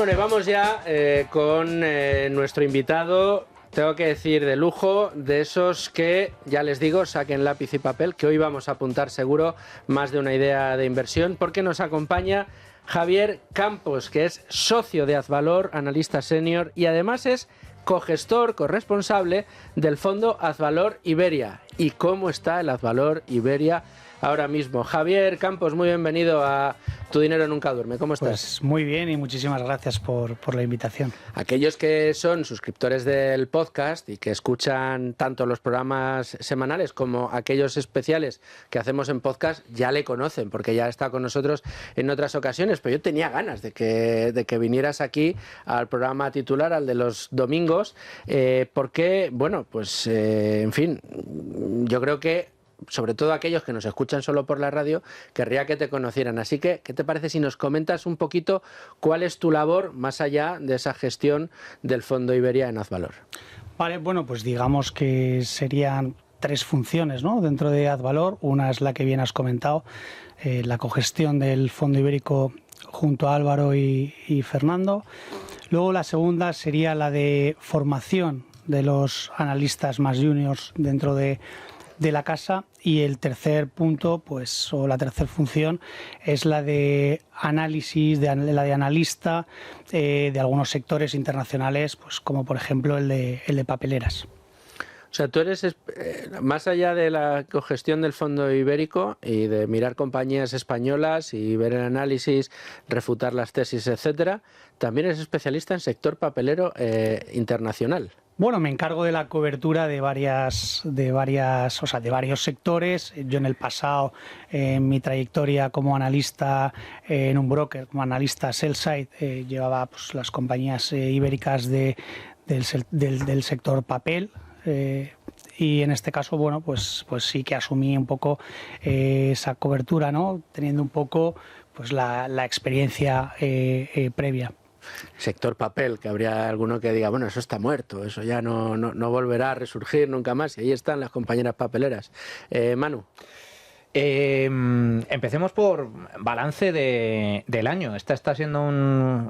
Bueno, y vamos ya con nuestro invitado. Tengo que decir de lujo, de esos que, ya les digo, saquen lápiz y papel, que hoy vamos a apuntar seguro más de una idea de inversión, porque nos acompaña Javier Campos, que es socio de Azvalor, analista senior, y además es cogestor, corresponsable del fondo Azvalor Iberia. ¿Y cómo está el Azvalor Iberia ahora mismo? Javier Campos, muy bienvenido a Tu Dinero Nunca Duerme. ¿Cómo estás? Pues muy bien y muchísimas gracias por la invitación. Aquellos que son suscriptores del podcast y que escuchan tanto los programas semanales como aquellos especiales que hacemos en podcast ya le conocen, porque ya está con nosotros en otras ocasiones, pero yo tenía ganas de que vinieras aquí al programa titular, al de los domingos, porque, bueno, pues en fin, yo creo que sobre todo aquellos que nos escuchan solo por la radio, querría que te conocieran. Así que, ¿qué te parece si nos comentas un poquito cuál es tu labor más allá de esa gestión del Fondo Iberia en Azvalor? Vale, bueno, pues digamos que serían tres funciones, ¿no?, dentro de Azvalor. Una es la que bien has comentado, la cogestión del Fondo Ibérico junto a Álvaro y Fernando. Luego la segunda sería la de formación de los analistas más juniors dentro de la casa, y el tercer punto, pues, o la tercera función, es la de análisis, la de analista de algunos sectores internacionales, pues como por ejemplo el de papeleras. O sea, tú eres, más allá de la cogestión del Fondo Ibérico y de mirar compañías españolas y ver el análisis, refutar las tesis, etcétera, también eres especialista en sector papelero internacional. Bueno, me encargo de la cobertura de varios sectores. Yo en el pasado, en mi trayectoria como analista en un broker, como analista sell-side, llevaba pues las compañías ibéricas del sector papel. Y en este caso, bueno, pues sí que asumí un poco esa cobertura, ¿no?, teniendo un poco pues la experiencia previa. Sector papel, que habría alguno que diga, bueno, eso está muerto, eso ya no volverá a resurgir nunca más, y ahí están las compañeras papeleras. Manu. Empecemos por balance del año. Este está siendo un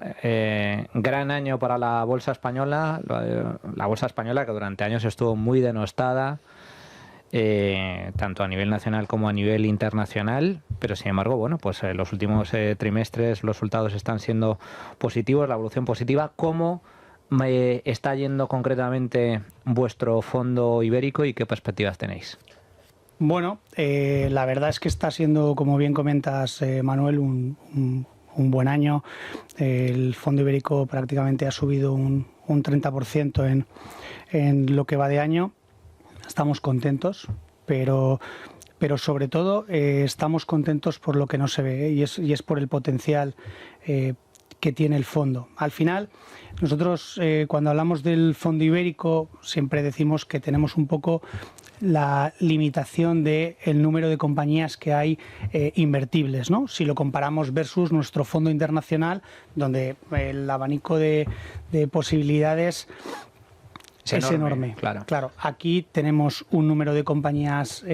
gran año para la bolsa española, la bolsa española que durante años estuvo muy denostada, tanto a nivel nacional como a nivel internacional, pero sin embargo, bueno, pues los últimos trimestres los resultados están siendo positivos, la evolución positiva. ¿Cómo está yendo concretamente vuestro fondo ibérico y qué perspectivas tenéis? Bueno, la verdad es que está siendo, como bien comentas, Manuel, un buen año. El fondo ibérico prácticamente ha subido un 30% en lo que va de año. Estamos contentos, pero sobre todo estamos contentos por lo que no se ve, y es por el potencial que tiene el fondo. Al final, nosotros cuando hablamos del fondo ibérico siempre decimos que tenemos un poco la limitación del número de compañías que hay invertibles, ¿no? Si lo comparamos versus nuestro fondo internacional, donde el abanico de posibilidades es enorme. Claro, aquí tenemos un número de compañías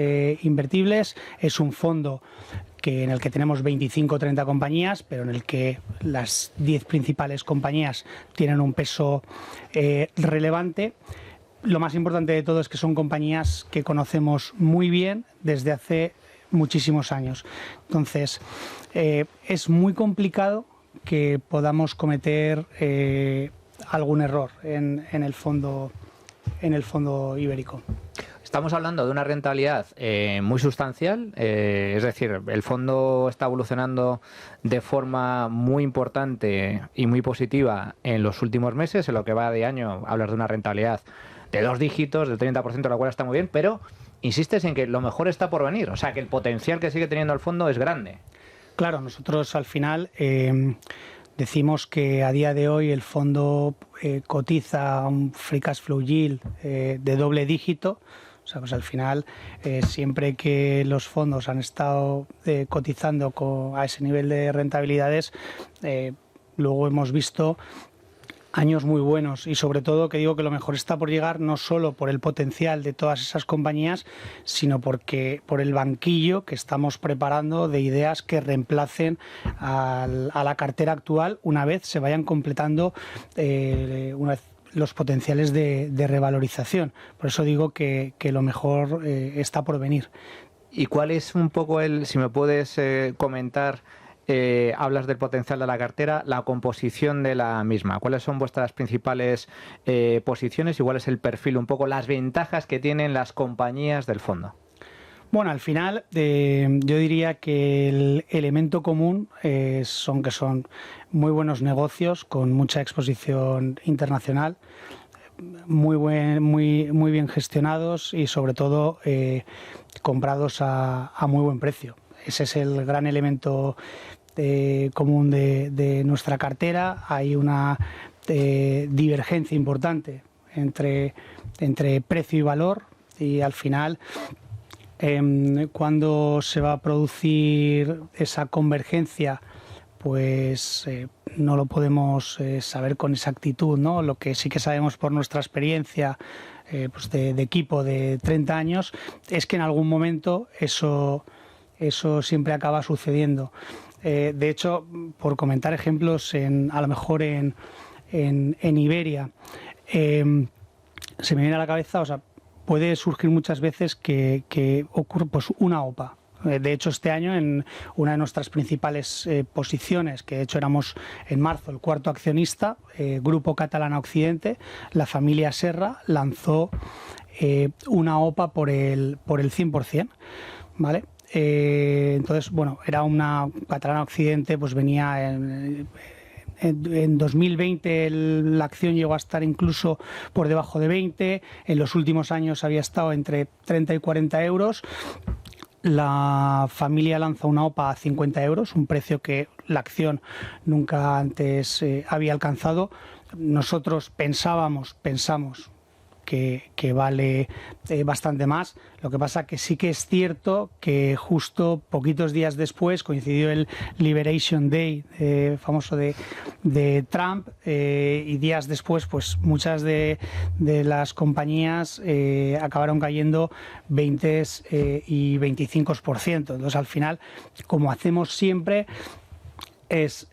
invertibles. Es un fondo en el que tenemos 25 o 30 compañías, pero en el que las 10 principales compañías tienen un peso relevante. Lo más importante de todo es que son compañías que conocemos muy bien desde hace muchísimos años. Entonces, es muy complicado que podamos cometer algún error en el fondo ibérico. Estamos hablando de una rentabilidad muy sustancial, es decir, el fondo está evolucionando de forma muy importante y muy positiva en los últimos meses. En lo que va de año hablas de una rentabilidad de 2 dígitos, del 30%, la cual está muy bien, pero insistes en que lo mejor está por venir, o sea que el potencial que sigue teniendo el fondo es grande. Claro, nosotros al final decimos que a día de hoy el fondo cotiza un free cash flow yield de doble dígito. O sea, pues al final, siempre que los fondos han estado cotizando a ese nivel de rentabilidades, luego hemos visto años muy buenos, y sobre todo que digo que lo mejor está por llegar, no solo por el potencial de todas esas compañías, sino por el banquillo que estamos preparando de ideas que reemplacen a la cartera actual una vez se vayan completando los potenciales de revalorización. Por eso digo que lo mejor está por venir. ¿Y cuál es un poco si me puedes comentar, hablas del potencial de la cartera, la composición de la misma? ¿Cuáles son vuestras principales posiciones y cuál es el perfil, un poco las ventajas que tienen las compañías del fondo? Bueno, al final yo diría que el elemento común son que son muy buenos negocios con mucha exposición internacional, muy bien gestionados y sobre todo comprados a muy buen precio. Ese es el gran elemento común de nuestra cartera. Hay una divergencia importante entre precio y valor, y al final cuando se va a producir esa convergencia, pues no lo podemos saber con exactitud, ¿no? Lo que sí que sabemos por nuestra experiencia pues de equipo de 30 años es que en algún momento eso siempre acaba sucediendo. De hecho, por comentar ejemplos, a lo mejor en Iberia, se me viene a la cabeza, o sea, puede surgir muchas veces que ocurre pues una OPA. De hecho, este año, en una de nuestras principales posiciones, que de hecho éramos en marzo el cuarto accionista, Grupo Catalana Occidente, la familia Serra lanzó una OPA por el 100%, ¿vale? Entonces, bueno, era una Catalana Occidente, pues venía en 2020 la acción llegó a estar incluso por debajo de 20, en los últimos años había estado entre 30 y 40 euros. La familia lanza una OPA a 50 euros, un precio que la acción nunca antes había alcanzado. Nosotros pensamos que vale bastante más. Lo que pasa que sí que es cierto que justo poquitos días después coincidió el Liberation Day famoso de Trump, y días después pues muchas de las compañías acabaron cayendo 20 y 25%. Entonces al final, como hacemos siempre, es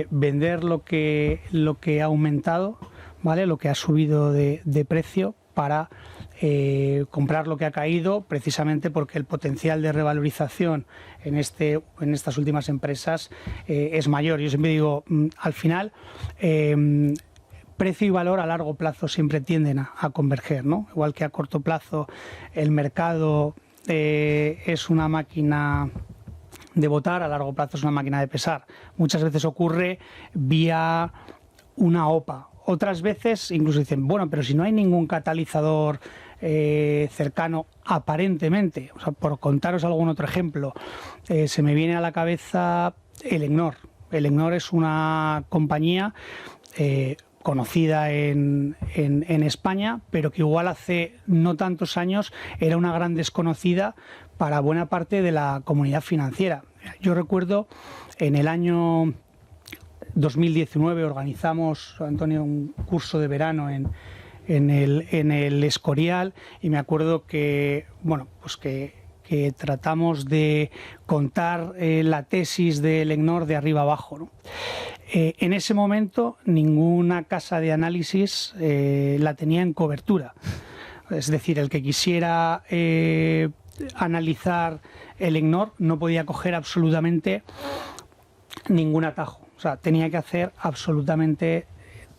vender lo que ha aumentado, ¿vale? Lo que ha subido de precio, para comprar lo que ha caído, precisamente porque el potencial de revalorización en estas últimas empresas es mayor. Yo siempre digo, al final, precio y valor a largo plazo siempre tienden a converger, ¿no? Igual que a corto plazo el mercado es una máquina de votar, a largo plazo es una máquina de pesar. Muchas veces ocurre vía una OPA. Otras veces incluso dicen, bueno, pero si no hay ningún catalizador cercano aparentemente, o sea, por contaros algún otro ejemplo, se me viene a la cabeza Elecnor. Elecnor es una compañía conocida en España, pero que igual hace no tantos años era una gran desconocida para buena parte de la comunidad financiera. Yo recuerdo en el año 2019 organizamos, Antonio, un curso de verano en el Escorial, y me acuerdo que, bueno, pues que tratamos de contar la tesis de Elecnor de arriba abajo, ¿no? En ese momento ninguna casa de análisis la tenía en cobertura. Es decir, el que quisiera analizar Elecnor no podía coger absolutamente ningún atajo. O sea, tenía que hacer absolutamente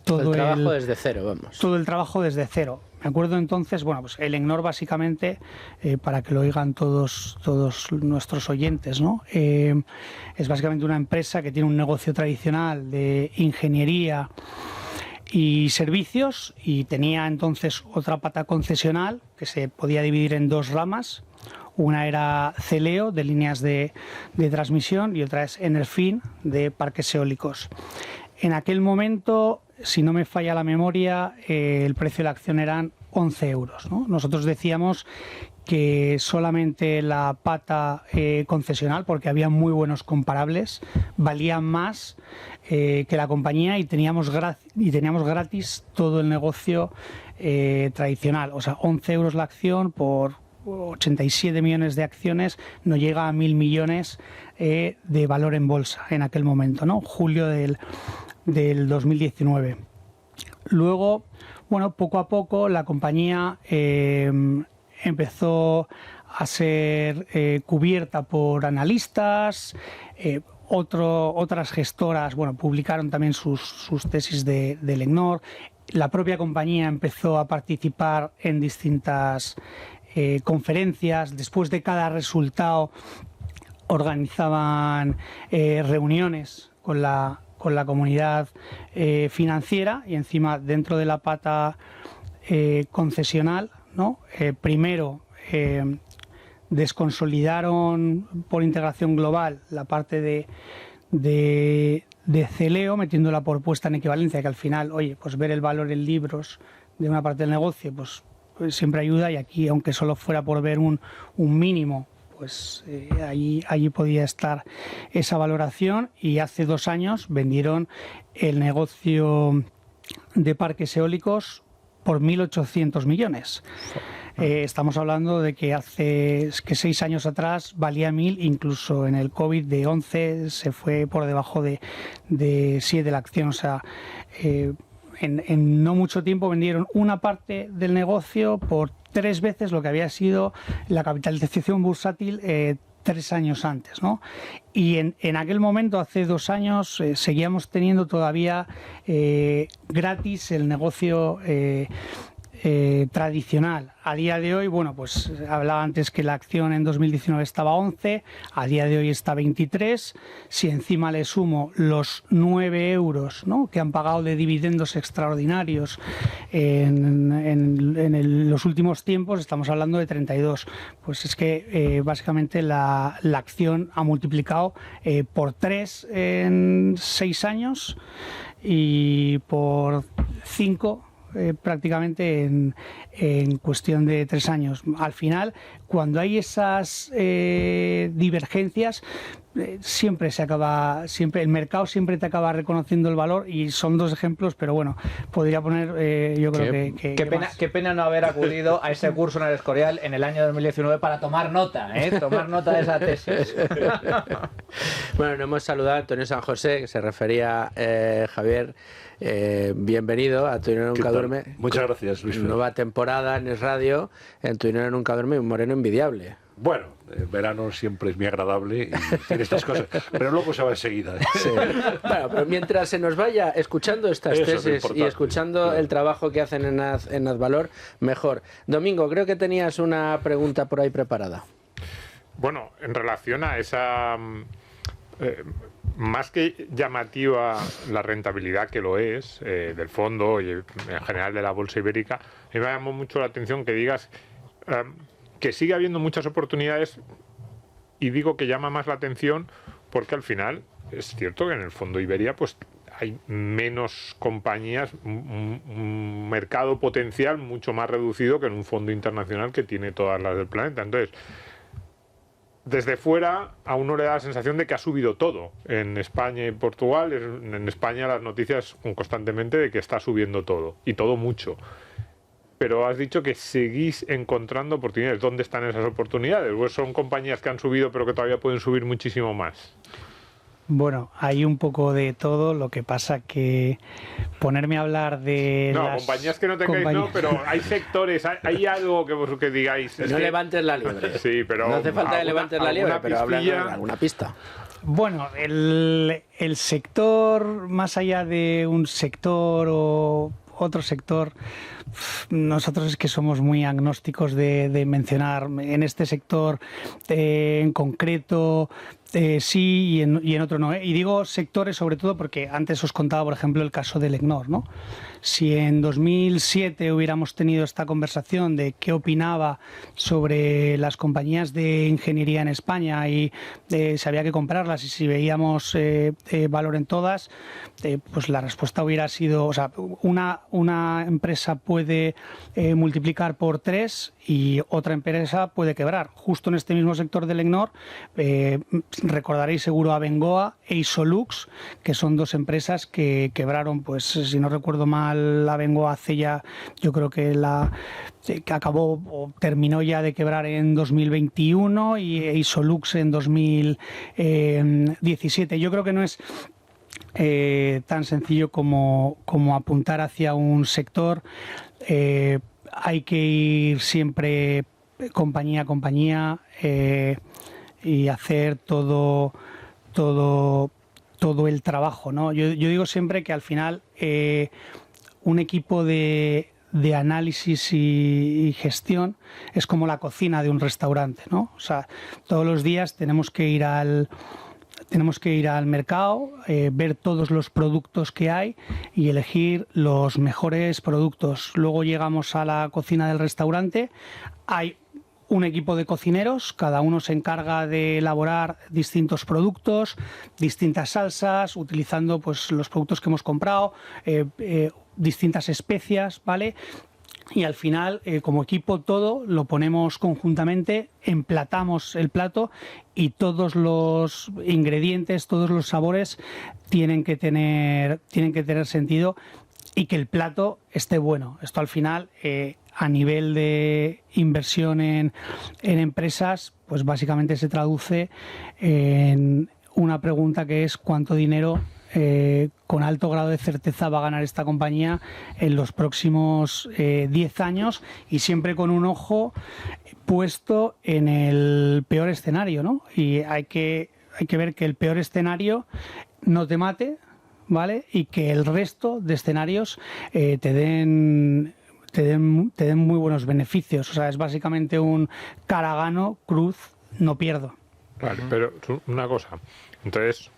todo el trabajo desde cero, vamos. Todo el trabajo desde cero. Me acuerdo entonces, bueno, pues Elecnor básicamente, para que lo oigan todos nuestros oyentes, ¿no? Es básicamente una empresa que tiene un negocio tradicional de ingeniería y servicios, y tenía entonces otra pata concesional que se podía dividir en dos ramas. Una era Celeo, de líneas de transmisión, y otra es Enerfin, de parques eólicos. En aquel momento, si no me falla la memoria, el precio de la acción eran 11 euros, ¿no? Nosotros decíamos que solamente la pata concesional, porque había muy buenos comparables, valía más que la compañía y teníamos gratis todo el negocio tradicional. O sea, 11 euros la acción por 87 millones de acciones, no llega a 1.000 millones de valor en bolsa en aquel momento, ¿no? Julio del 2019. Luego, bueno, poco a poco la compañía empezó a ser cubierta por analistas, otras gestoras, bueno, publicaron también sus tesis del EGNOR. La propia compañía empezó a participar en distintas conferencias. Después de cada resultado organizaban reuniones con la comunidad financiera, y encima dentro de la pata concesional, ¿no? Primero desconsolidaron por integración global la parte de Celeo, metiéndola por puesta en equivalencia, que al final, oye, pues ver el valor en libros de una parte del negocio, pues siempre ayuda, y aquí, aunque solo fuera por ver un mínimo, pues allí podía estar esa valoración. Y hace 2 años vendieron el negocio de parques eólicos por 1.800 millones. Estamos hablando de que hace 6 años atrás valía 1.000, incluso en el COVID de 11 se fue por debajo de 7 la acción. O sea, en no mucho tiempo vendieron una parte del negocio por 3 veces lo que había sido la capitalización bursátil 3 años antes, ¿no? Y en aquel momento, hace 2 años, seguíamos teniendo todavía gratis el negocio tradicional. A día de hoy, bueno, pues hablaba antes que la acción en 2019 estaba 11, a día de hoy está 23. Si encima le sumo los 9 euros, ¿no?, que han pagado de dividendos extraordinarios en los últimos tiempos, estamos hablando de 32. Pues es que básicamente la acción ha multiplicado por 3 en 6 años y por 5 prácticamente en cuestión de 3 años. Al final, cuando hay esas divergencias, siempre el mercado siempre te acaba reconociendo el valor, y son 2 ejemplos, pero bueno, podría poner yo creo que qué pena no haber acudido a ese curso en el Escorial en el año 2019 para tomar nota de esa tesis. Bueno, nos hemos saludado a Antonio San José, que se refería Javier. Bienvenido a Tu Dinero Nunca Duerme. Muchas gracias, Luis. Nueva temporada en Es Radio, en Tu Dinero Nunca Duerme, un moreno envidiable. Bueno, el verano siempre es muy agradable y tiene estas cosas, pero luego se va enseguida. Sí. Bueno, pero mientras se nos vaya escuchando estas tesis y escuchando el trabajo que hacen en Advalor, mejor. Domingo, creo que tenías una pregunta por ahí preparada. Bueno, en relación a esa... más que llamativa la rentabilidad que lo es del fondo y en general de la bolsa ibérica, a mí me llamó mucho la atención que digas que sigue habiendo muchas oportunidades, y digo que llama más la atención porque al final es cierto que en el fondo Iberia pues hay menos compañías, un mercado potencial mucho más reducido que en un fondo internacional que tiene todas las del planeta. Entonces, desde fuera a uno le da la sensación de que ha subido todo. En España y Portugal, en España las noticias constantemente de que está subiendo todo, y todo mucho. Pero has dicho que seguís encontrando oportunidades. ¿Dónde están esas oportunidades? ¿O son compañías que han subido pero que todavía pueden subir muchísimo más? Bueno, hay un poco de todo, lo que pasa que ponerme a hablar de compañías que no tengáis, no, pero hay sectores, hay algo que digáis... No levantes la liebre. Sí, pero... No hace falta que levantes la liebre, pero habla de alguna pista. Bueno, el sector, más allá de un sector o otro sector, nosotros es que somos muy agnósticos de mencionar en este sector en concreto sí y en otro no. Y digo sectores sobre todo porque antes os contaba, por ejemplo, el caso del EGNOR, ¿no? Si en 2007 hubiéramos tenido esta conversación de qué opinaba sobre las compañías de ingeniería en España y si había que comprarlas y si veíamos valor en todas, pues la respuesta hubiera sido, o sea, una empresa puede multiplicar por 3 y otra empresa puede quebrar. Justo en este mismo sector del EGNOR, recordaréis seguro a Bengoa e Isolux, que son dos empresas que quebraron, pues si no recuerdo mal, la Bengoa hace ya, yo creo que que acabó o terminó ya de quebrar en 2021 y Isolux en 2017. Yo creo que no es tan sencillo como apuntar hacia un sector. Hay que ir siempre compañía a compañía y hacer todo el trabajo, ¿no? Yo digo siempre que al final un equipo de análisis y gestión es como la cocina de un restaurante, ¿no? O sea, todos los días tenemos que ir al mercado, ver todos los productos que hay y elegir los mejores productos. Luego llegamos a la cocina del restaurante, hay un equipo de cocineros, cada uno se encarga de elaborar distintos productos, distintas salsas, utilizando pues los productos que hemos comprado, distintas especias, ¿vale? Y al final, como equipo, todo lo ponemos conjuntamente, emplatamos el plato y todos los ingredientes, todos los sabores tienen que tener sentido y que el plato esté bueno. Esto al final, a nivel de inversión en empresas, pues básicamente se traduce en una pregunta que es ¿cuánto dinero con alto grado de certeza va a ganar esta compañía en los próximos 10 años? Y siempre con un ojo puesto en el peor escenario, ¿no? Y hay que ver que el peor escenario no te mate, ¿vale? Y que el resto de escenarios te den muy buenos beneficios. O sea, es básicamente un cara gano, cruz, no pierdo. Vale, pero una cosa. Entonces,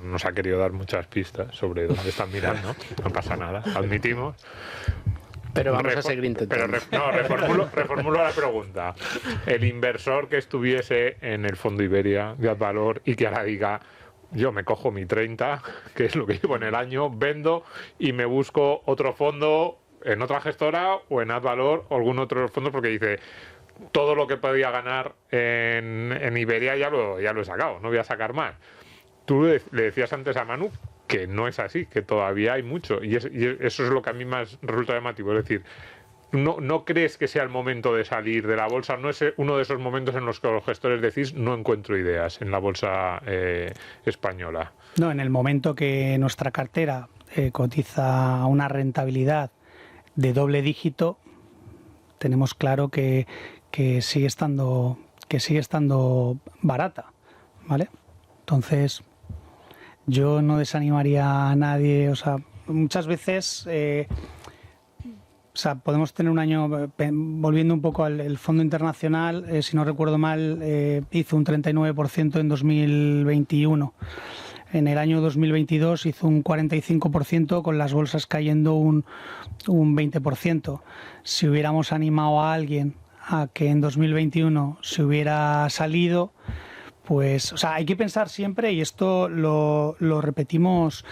nos ha querido dar muchas pistas sobre dónde están mirando. No pasa nada, admitimos. Pero vamos a seguir intentando. Reformulo la pregunta. El inversor que estuviese en el fondo Iberia de Advalor y que ahora diga, yo me cojo mi 30, que es lo que llevo en el año, vendo y me busco otro fondo en otra gestora o en Advalor o algún otro fondo, porque dice, todo lo que podía ganar en Iberia ya lo he sacado, no voy a sacar más. Tú le decías antes a Manu que no es así, que todavía hay mucho, y eso es lo que a mí más resulta llamativo. Es decir, ¿no crees que sea el momento de salir de la bolsa? ¿No es uno de esos momentos en los que los gestores decís no encuentro ideas en la bolsa española? No, en el momento que nuestra cartera cotiza una rentabilidad de doble dígito, tenemos claro que sigue estando barata, ¿vale? Entonces, yo no desanimaría a nadie. O sea, muchas veces podemos tener un año, volviendo un poco al fondo internacional, si no recuerdo mal, hizo un 39% en 2021. En el año 2022 hizo un 45%, con las bolsas cayendo un 20%. Si hubiéramos animado a alguien a que en 2021 se hubiera salido, pues, o sea, hay que pensar siempre, y esto lo repetimos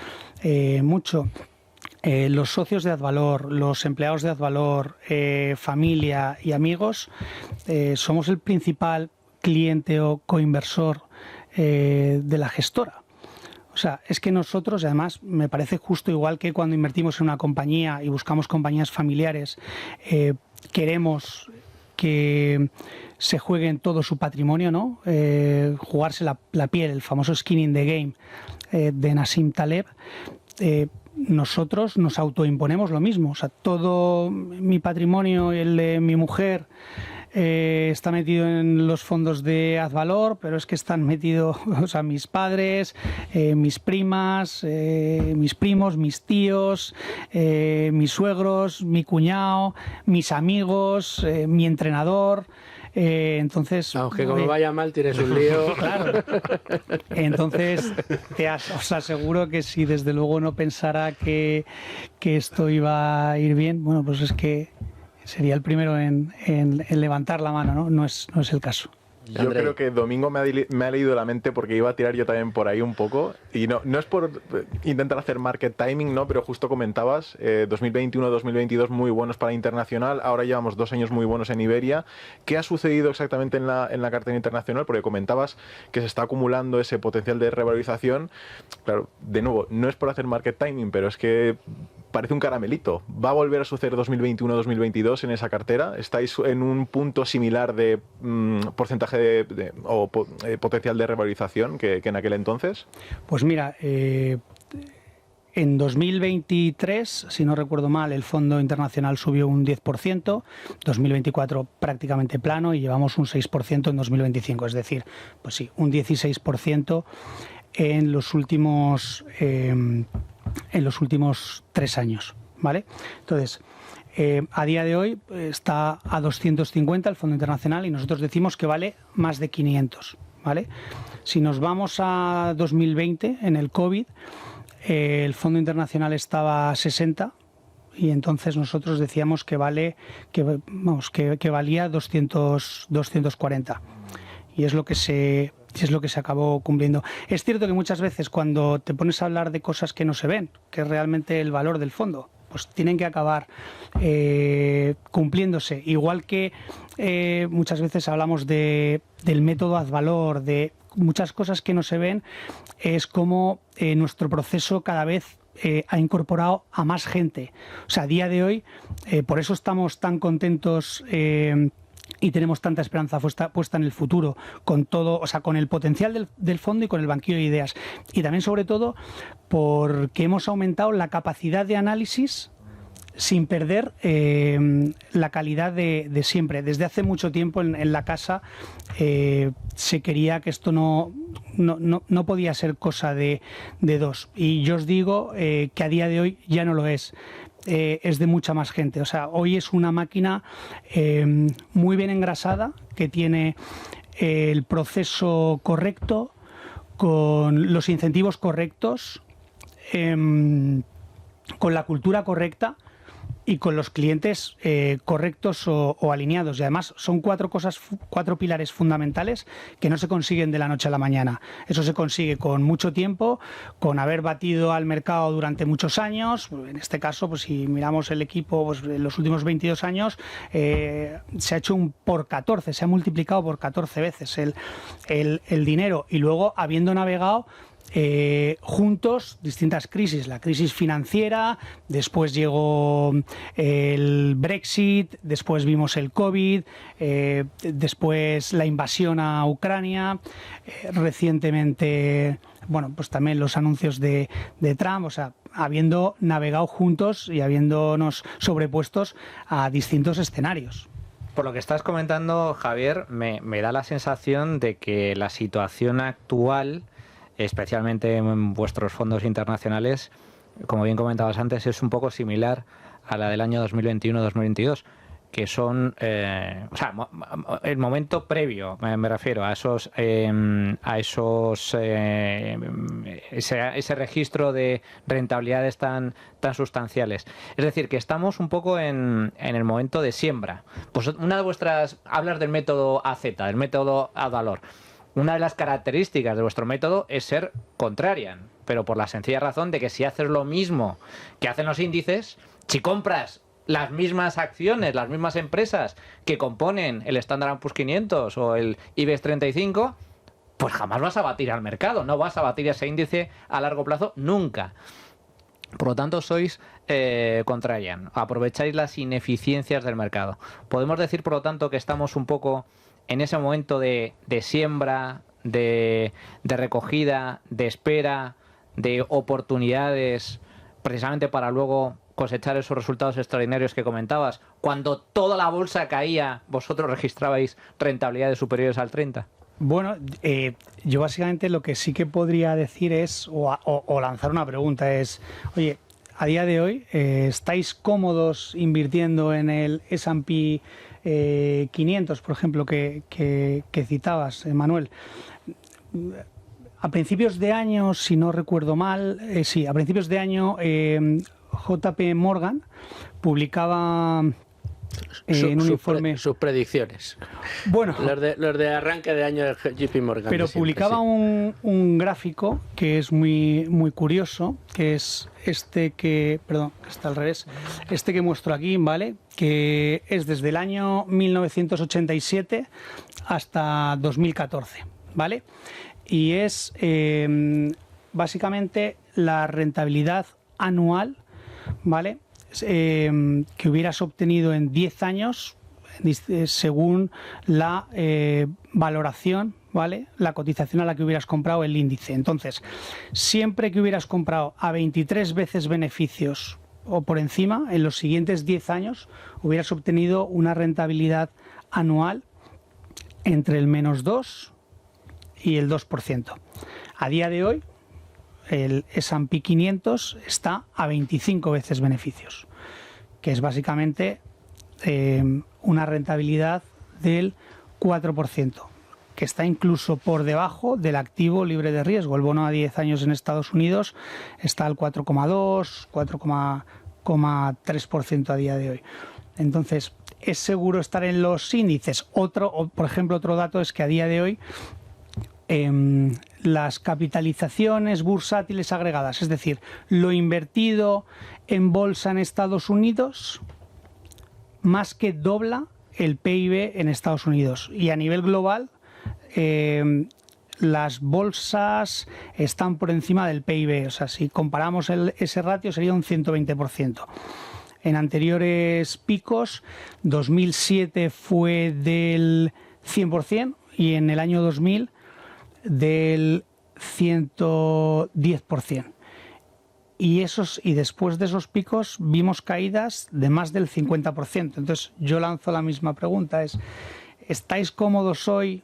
mucho, los socios de Advalor, los empleados de Advalor, familia y amigos, somos el principal cliente o coinversor de la gestora. O sea, es que nosotros, además, me parece justo, igual que cuando invertimos en una compañía y buscamos compañías familiares, queremos que se juegue en todo su patrimonio, ¿no? Jugarse la piel, el famoso skin in the game de Nassim Taleb. Nosotros nos autoimponemos lo mismo. O sea, todo mi patrimonio y el de mi mujer está metido en los fondos de Advalor, pero es que están metidos, o sea, mis padres, mis primas, mis primos, mis tíos, mis suegros, mi cuñado, mis amigos, mi entrenador, Entonces, Aunque como vaya mal tienes un lío. Claro. Entonces, os aseguro que si desde luego no pensara que esto iba a ir bien, bueno, pues es que sería el primero en levantar la mano, ¿no? No es el caso. Yo Andrei. creo que Domingo me ha leído la mente porque iba a tirar yo también por ahí un poco. Y no es por intentar hacer market timing, ¿no? Pero justo comentabas, 2021-2022 muy buenos para internacional. Ahora llevamos 2 años muy buenos en Iberia. ¿Qué ha sucedido exactamente en la cartera internacional? Porque comentabas que se está acumulando ese potencial de revalorización. Claro, de nuevo, no es por hacer market timing, pero es que parece un caramelito. ¿Va a volver a suceder 2021-2022 en esa cartera? ¿Estáis en un punto similar de porcentaje o potencial de revalorización que en aquel entonces? Pues mira, en 2023, si no recuerdo mal, el fondo internacional subió un 10%, 2024 prácticamente plano y llevamos un 6% en 2025. Es decir, pues sí, un 16% en los últimos 3 años, ¿vale? Entonces, a día de hoy está a 250 el fondo internacional y nosotros decimos que vale más de 500, ¿vale? Si nos vamos a 2020, en el COVID, el fondo internacional estaba a 60 y entonces nosotros decíamos que valía 240 y es lo que se acabó cumpliendo. Es cierto que muchas veces cuando te pones a hablar de cosas que no se ven, que es realmente el valor del fondo, pues tienen que acabar cumpliéndose. Igual que muchas veces hablamos del método haz valor, de muchas cosas que no se ven, es como nuestro proceso cada vez ha incorporado a más gente. O sea, a día de hoy, por eso estamos tan contentos y tenemos tanta esperanza puesta en el futuro, con todo, o sea, con el potencial del fondo y con el banquillo de ideas. Y también, sobre todo, porque hemos aumentado la capacidad de análisis sin perder la calidad de siempre. Desde hace mucho tiempo en la casa se quería que esto no podía ser cosa de dos. Y yo os digo que a día de hoy ya no lo es. Es de mucha más gente. O sea, hoy es una máquina muy bien engrasada, que tiene el proceso correcto, con los incentivos correctos, con la cultura correcta y con los clientes correctos o alineados. Y además son 4 pilares fundamentales que no se consiguen de la noche a la mañana. Eso se consigue con mucho tiempo, con haber batido al mercado durante muchos años. En este caso, pues si miramos el equipo, pues en los últimos 22 años se ha hecho por 14, se ha multiplicado por 14 veces el dinero. Y luego, habiendo navegado juntos distintas crisis, la crisis financiera, después llegó el Brexit, después vimos el COVID, después la invasión a Ucrania, recientemente, bueno, pues también los anuncios de Trump. O sea, habiendo navegado juntos y habiéndonos sobrepuestos a distintos escenarios. Por lo que estás comentando, Javier, me da la sensación de que la situación actual, especialmente en vuestros fondos internacionales, como bien comentabas antes, es un poco similar a la del año 2021-2022, que son, el momento previo, me refiero a ese registro de rentabilidades tan sustanciales. Es decir, que estamos un poco en el momento de siembra. Pues una de vuestras, hablas del método AZ, del método ad valor. Una de las características de vuestro método es ser contrarian, pero por la sencilla razón de que si haces lo mismo que hacen los índices, si compras las mismas acciones, las mismas empresas que componen el Standard & Poor's 500 o el IBEX 35, pues jamás vas a batir al mercado, no vas a batir ese índice a largo plazo nunca. Por lo tanto, sois contrarian, aprovecháis las ineficiencias del mercado. Podemos decir, por lo tanto, que estamos un poco en ese momento de siembra, de recogida, de espera, de oportunidades, precisamente para luego cosechar esos resultados extraordinarios que comentabas. Cuando toda la bolsa caía, vosotros registrabais rentabilidades superiores al 30%. Bueno, yo básicamente lo que sí que podría decir es, o lanzar una pregunta es, oye, a día de hoy, ¿estáis cómodos invirtiendo en el S&P 500, por ejemplo, que citabas, Manuel. A principios de año, si no recuerdo mal, a principios de año JP Morgan publicaba en un informe sus predicciones. Bueno, los de arranque de año de JP Morgan. Pero siempre, publicaba sí. un gráfico que es muy, muy curioso, que es está al revés, este que muestro aquí, ¿vale? Que es desde el año 1987 hasta 2014, ¿vale? Y es básicamente la rentabilidad anual, ¿vale? Que hubieras obtenido en 10 años según la valoración, ¿vale? La cotización a la que hubieras comprado el índice. Entonces, siempre que hubieras comprado a 23 veces beneficios o por encima, en los siguientes 10 años hubieras obtenido una rentabilidad anual entre el -2 y el 2%. A día de hoy, el S&P 500 está a 25 veces beneficios, que es básicamente una rentabilidad del 4%, que está incluso por debajo del activo libre de riesgo. El bono a 10 años en Estados Unidos está al 4,2, 4,3% a día de hoy. Entonces, ¿es seguro estar en los índices? Por ejemplo, otro dato es que a día de hoy las capitalizaciones bursátiles agregadas, es decir, lo invertido en bolsa en Estados Unidos, más que dobla el PIB en Estados Unidos. Y a nivel global, las bolsas están por encima del PIB. O sea, si comparamos ese ratio sería un 120%. En anteriores picos, 2007 fue del 100% y en el año 2000 del 110%. Y después de esos picos vimos caídas de más del 50%. Entonces yo lanzo la misma pregunta, ¿estáis cómodos hoy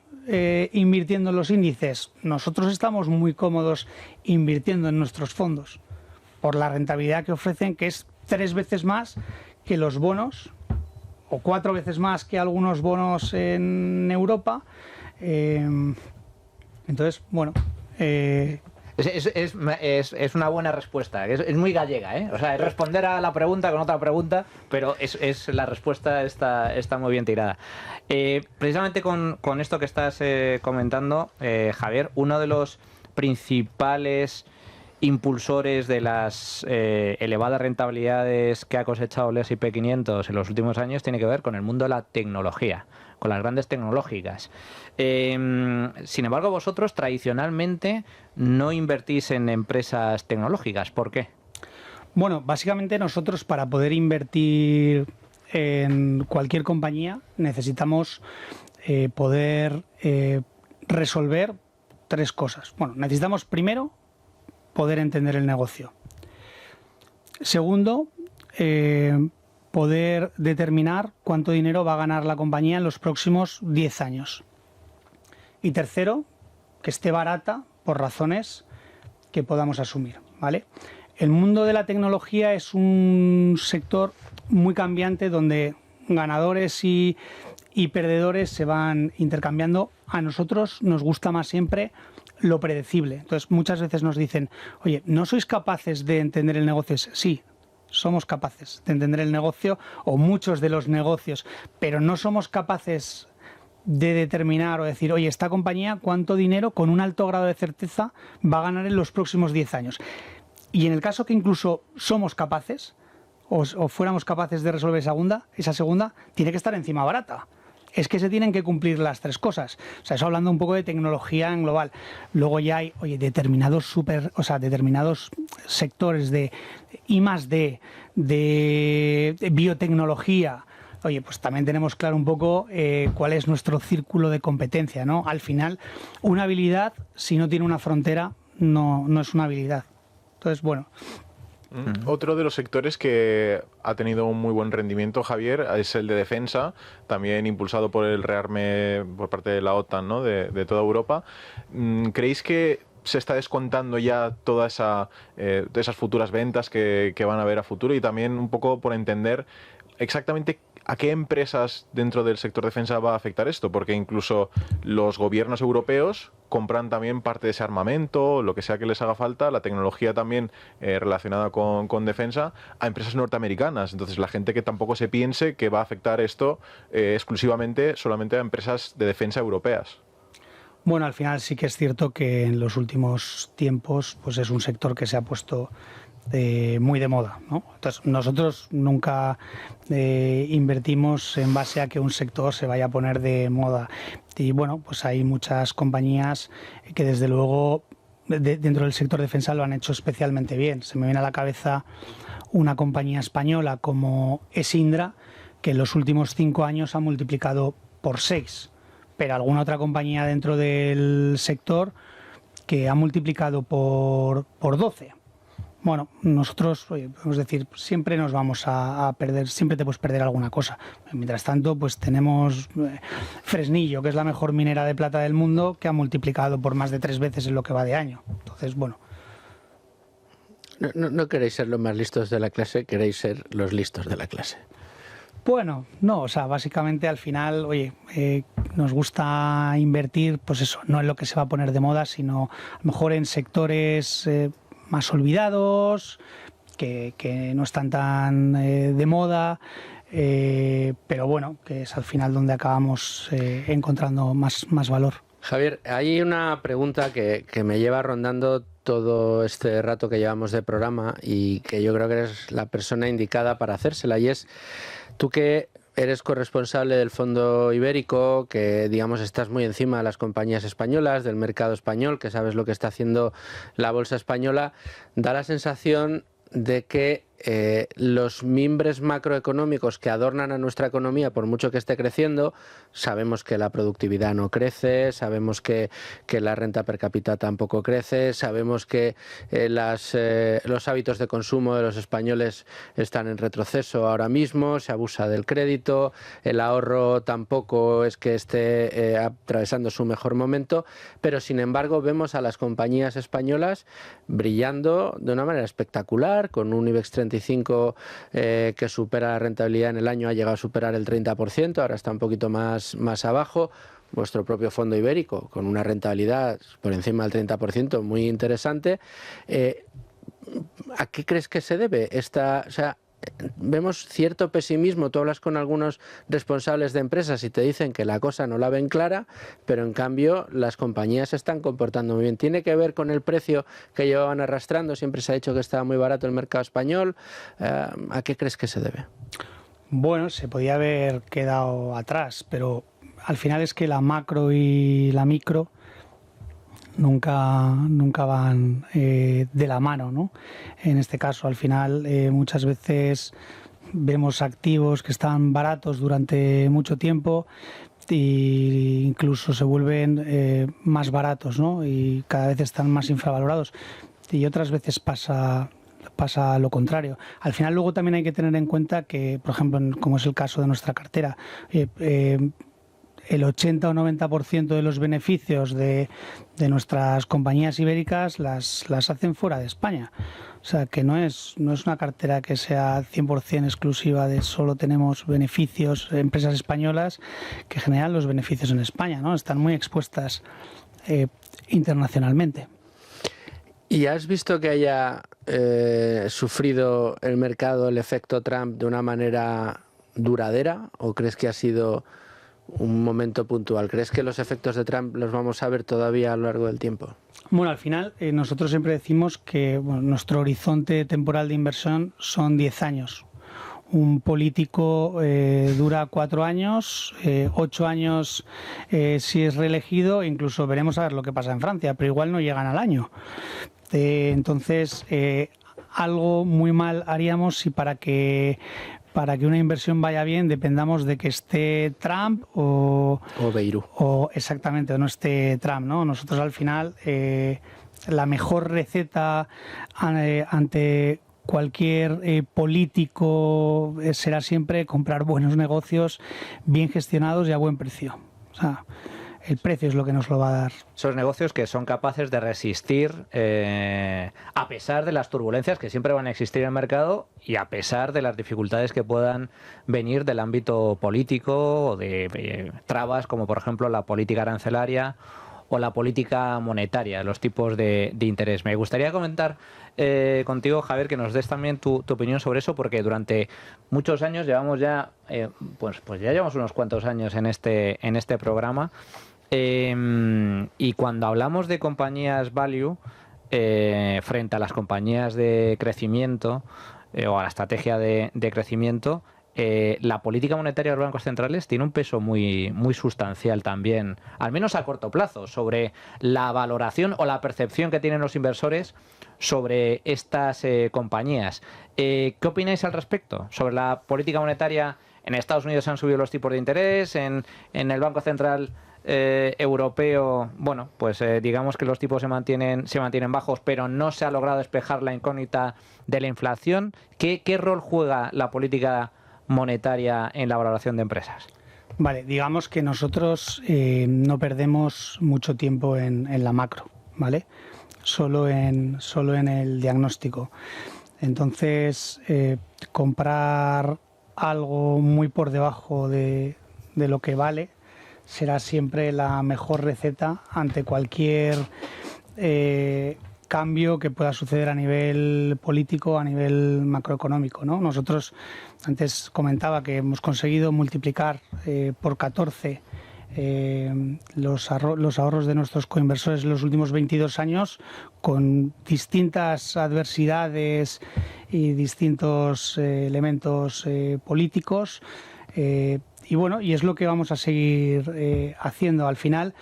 invirtiendo en los índices? Nosotros estamos muy cómodos invirtiendo en nuestros fondos por la rentabilidad que ofrecen, que es 3 veces más que los bonos o 4 veces más que algunos bonos en Europa. Entonces, bueno... Es una buena respuesta, es muy gallega, ¿eh? O sea, es responder a la pregunta con otra pregunta, pero la respuesta está muy bien tirada. Precisamente con esto que estás comentando, Javier, uno de los principales impulsores de las elevadas rentabilidades que ha cosechado el S&P 500 en los últimos años tiene que ver con el mundo de la tecnología, con las grandes tecnológicas. Sin embargo, vosotros tradicionalmente no invertís en empresas tecnológicas. ¿Por qué? Bueno, básicamente nosotros para poder invertir en cualquier compañía necesitamos poder resolver 3 cosas. Bueno, necesitamos primero poder entender el negocio. Segundo, poder determinar cuánto dinero va a ganar la compañía en los próximos 10 años. Y tercero, que esté barata por razones que podamos asumir, ¿vale? El mundo de la tecnología es un sector muy cambiante donde ganadores y perdedores se van intercambiando. A nosotros nos gusta más siempre lo predecible. Entonces, muchas veces nos dicen, oye, ¿no sois capaces de entender el negocio? Sí, somos capaces de entender el negocio o muchos de los negocios, pero no somos capaces de determinar o decir, oye, esta compañía cuánto dinero con un alto grado de certeza va a ganar en los próximos 10 años. Y en el caso que incluso somos capaces o fuéramos capaces de resolver esa segunda, tiene que estar encima barata. Es que se tienen que cumplir las 3 cosas. O sea, eso hablando un poco de tecnología en global. Luego ya hay, determinados sectores de I+D, de biotecnología. Oye, pues también tenemos claro un poco cuál es nuestro círculo de competencia, ¿no? Al final, una habilidad, si no tiene una frontera, no es una habilidad. Entonces, bueno... Otro de los sectores que ha tenido un muy buen rendimiento, Javier, es el de defensa, también impulsado por el rearme por parte de la OTAN, ¿no? de toda Europa. ¿Creéis que se está descontando ya todas esas futuras ventas que van a haber a futuro? Y también un poco por entender exactamente a qué empresas dentro del sector defensa va a afectar esto, porque incluso los gobiernos europeos compran también parte de ese armamento, lo que sea que les haga falta, la tecnología también relacionada con defensa, a empresas norteamericanas. Entonces la gente que tampoco se piense que va a afectar esto exclusivamente solamente a empresas de defensa europeas. Bueno, al final sí que es cierto que en los últimos tiempos pues es un sector que se ha puesto muy de moda, ¿no? Entonces nosotros nunca invertimos en base a que un sector se vaya a poner de moda, y bueno, pues hay muchas compañías que desde luego dentro del sector defensa lo han hecho especialmente bien. Se me viene a la cabeza una compañía española como Esindra, que en los últimos 5 años ha multiplicado por 6, pero alguna otra compañía dentro del sector que ha multiplicado por 12. Bueno, nosotros, podemos decir, siempre nos vamos a perder, siempre te puedes perder alguna cosa. Mientras tanto, pues tenemos Fresnillo, que es la mejor minera de plata del mundo, que ha multiplicado por más de 3 veces en lo que va de año. Entonces, bueno. No queréis ser los más listos de la clase, queréis ser los listos de la clase. Bueno, no, o sea, básicamente al final, oye, nos gusta invertir, pues eso, no en lo que se va a poner de moda, sino a lo mejor en sectores más olvidados, que no están tan de moda, pero bueno, que es al final donde acabamos encontrando más valor. Javier, hay una pregunta que me lleva rondando todo este rato que llevamos de programa y que yo creo que eres la persona indicada para hacérsela, y es, tú que eres corresponsable del Fondo Ibérico, que digamos estás muy encima de las compañías españolas, del mercado español, que sabes lo que está haciendo la bolsa española, da la sensación de que los mimbres macroeconómicos que adornan a nuestra economía, por mucho que esté creciendo, sabemos que la productividad no crece, sabemos que la renta per cápita tampoco crece, sabemos que los hábitos de consumo de los españoles están en retroceso ahora mismo, se abusa del crédito, el ahorro tampoco es que esté atravesando su mejor momento, pero sin embargo vemos a las compañías españolas brillando de una manera espectacular, con un IBEX 35 que supera la rentabilidad en el año, ha llegado a superar el 30%, ahora está un poquito más abajo. Vuestro propio Fondo Ibérico, con una rentabilidad por encima del 30%, muy interesante. ¿A qué crees que se debe esta...? O sea, vemos cierto pesimismo, tú hablas con algunos responsables de empresas y te dicen que la cosa no la ven clara, pero en cambio las compañías se están comportando muy bien. ¿Tiene que ver con el precio que llevaban arrastrando? Siempre se ha dicho que estaba muy barato el mercado español. ¿A qué crees que se debe? Bueno, se podía haber quedado atrás, pero al final es que la macro y la micro nunca van de la mano, ¿no? En este caso, al final, muchas veces vemos activos que están baratos durante mucho tiempo e incluso se vuelven más baratos, ¿no? Y cada vez están más infravalorados. Y otras veces pasa lo contrario. Al final, luego también hay que tener en cuenta que, por ejemplo, como es el caso de nuestra cartera, el 80 o 90% de los beneficios de nuestras compañías ibéricas las hacen fuera de España. O sea, que no es una cartera que sea 100% exclusiva de solo tenemos beneficios, empresas españolas que generan los beneficios en España, ¿no? Están muy expuestas internacionalmente. ¿Y has visto que haya sufrido el mercado el efecto Trump de una manera duradera, o crees que ha sido un momento puntual? ¿Crees que los efectos de Trump los vamos a ver todavía a lo largo del tiempo? Bueno, al final nosotros siempre decimos que nuestro horizonte temporal de inversión son 10 años. Un político dura 4 años, 8 años si es reelegido, incluso veremos a ver lo que pasa en Francia, pero igual no llegan al año. Entonces, algo muy mal haríamos si para que una inversión vaya bien dependamos de que esté Trump o Beirut. O exactamente, o no esté Trump, ¿no? Nosotros al final la mejor receta ante cualquier político será siempre comprar buenos negocios bien gestionados y a buen precio. O sea, el precio es lo que nos lo va a dar. Esos negocios que son capaces de resistir a pesar de las turbulencias que siempre van a existir en el mercado y a pesar de las dificultades que puedan venir del ámbito político o de trabas como por ejemplo la política arancelaria o la política monetaria, los tipos de interés. Me gustaría comentar contigo, Javier, que nos des también tu opinión sobre eso, porque durante muchos años llevamos ya, pues ya llevamos unos cuantos años en este programa, y cuando hablamos de compañías value frente a las compañías de crecimiento o a la estrategia de crecimiento, la política monetaria de los bancos centrales tiene un peso muy sustancial también, al menos a corto plazo, sobre la valoración o la percepción que tienen los inversores sobre estas compañías. ¿Qué opináis al respecto sobre la política monetaria? En Estados Unidos han subido los tipos de interés, en el Banco Central europeo, bueno, pues digamos que los tipos se mantienen bajos, pero no se ha logrado despejar la incógnita de la inflación. ¿Qué rol juega la política monetaria en la valoración de empresas? Vale, digamos que nosotros no perdemos mucho tiempo en la macro, ¿vale? Solo en el diagnóstico. Entonces, comprar algo muy por debajo de lo que vale será siempre la mejor receta ante cualquier cambio que pueda suceder a nivel político, a nivel macroeconómico, ¿no? Nosotros antes comentaba que hemos conseguido multiplicar por 14 los ahorros de nuestros coinversores en los últimos 22 años con distintas adversidades y distintos elementos políticos. Y bueno, y es lo que vamos a seguir haciendo. Al final,